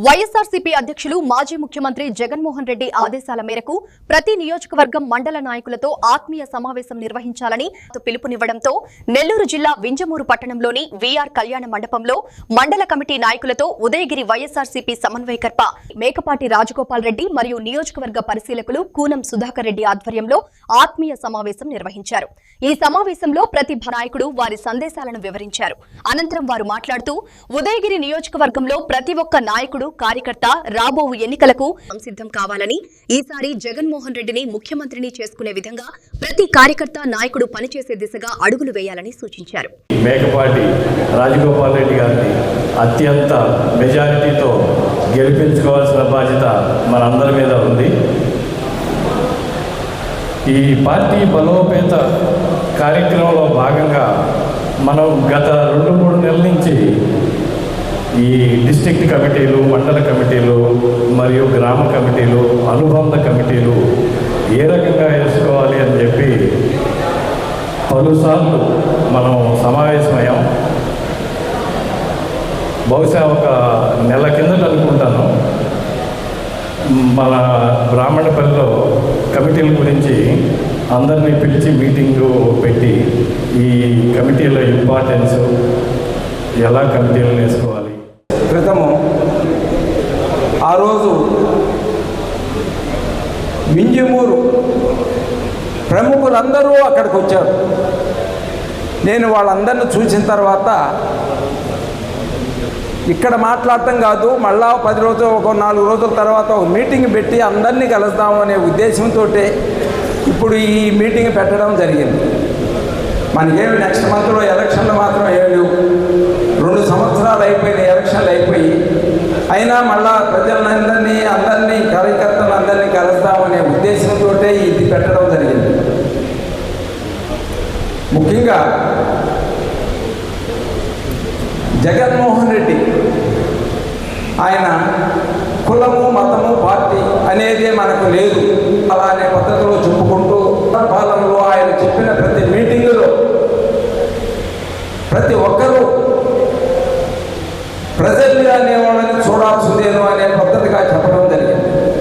వైఎస్ఆర్సీపీ అధ్యక్షులు మాజీ ముఖ్యమంత్రి జగన్మోహన్ రెడ్డి ఆదేశాల మేరకు ప్రతి నియోజకవర్గం మండల నాయకులతో ఆత్మీయ సమావేశం నిర్వహించాలని పిలుపునివ్వడంతో నెల్లూరు జిల్లా వింజమూరు పట్టణంలోని వీఆర్ కళ్యాణ మండపంలో మండల కమిటీ నాయకులతో ఉదయగిరి వైఎస్ఆర్సీపీ సమన్వయకర్త మేకపాటి రాజగోపాల్ రెడ్డి మరియు నియోజకవర్గ పరిశీలకులు కూనం సుధాకర్ రెడ్డి ఆధ్వర్యంలో ఆత్మీయ సమావేశం నిర్వహించారు. ఈ సమావేశంలో ప్రతి నాయకుడు వారి సందేశాలను వివరించారు. అనంతరం వారు మాట్లాడుతూ ఉదయగిరి నియోజకవర్గంలో ప్రతి ఒక్క నాయకుడు కార్యకర్త రాబో ఎన్నికలకు సంసిద్ధం కావాలని, ఈసారి జగన్మోహన్ రెడ్డిని ముఖ్యమంత్రిని చేసుకునే విధంగా ప్రతి కార్యకర్త నాయకుడు పనిచేసే దిశగా అడుగులు వేయాలని సూచించారు. మేకపాటి రాజగోపాల్ రెడ్డి గారిని అత్యంత మెజారిటీతో గెలిపించుకోవాల్సిన బాధ్యత మనందరి మీద ఉంది. ఈ పార్టీ బలోపేత కార్యక్రమంలో భాగంగా మనం గత 2-3 నెలల నుంచి ఈ డిస్ట్రిక్ట్ కమిటీలు, మండల కమిటీలు మరియు గ్రామ కమిటీలు, అనుబంధ కమిటీలు ఏ రకంగా వేసుకోవాలి అని చెప్పి పలుసార్లు మనం సమావేశమయ్యాం. బహుశా ఒక నెల కిందట అనుకుంటాను మన బ్రాహ్మణపల్లిలో కమిటీల గురించి అందరినీ పిలిచి మీటింగు పెట్టి ఈ కమిటీల ఇంపార్టెన్స్, ఎలా కమిటీలను వేసుకోవాలి. క్రితము ఆ రోజు వింజమూరు ప్రముఖులందరూ అక్కడికి వచ్చారు. నేను వాళ్ళందరిని చూసిన తర్వాత ఇక్కడ మాట్లాడటం కాదు, మళ్ళా 10 రోజులు, ఒక 4 రోజుల తర్వాత ఒక మీటింగ్ పెట్టి అందరినీ కలుద్దాం అనే ఉద్దేశంతో ఇప్పుడు ఈ మీటింగ్ పెట్టడం జరిగింది. మనకేమి నెక్స్ట్ మంత్లో ఎలక్షన్లు మాత్రం ఏం లేవు. 2 సంవత్సరాలు అయిపోయినాయి, ఎలక్షన్లు అయిపోయి. అయినా మళ్ళా అందరినీ కార్యకర్తలు అందరినీ కలుస్తామనే ఉద్దేశంతో ఇది పెట్టడం జరిగింది. ముఖ్యంగా జగన్మోహన్ రెడ్డి ఆయన కులము, మతము, పార్టీ అనేది మనకు లేదు. అలానే పద్ధతిలో చెప్పుకుంటూ పాలనలో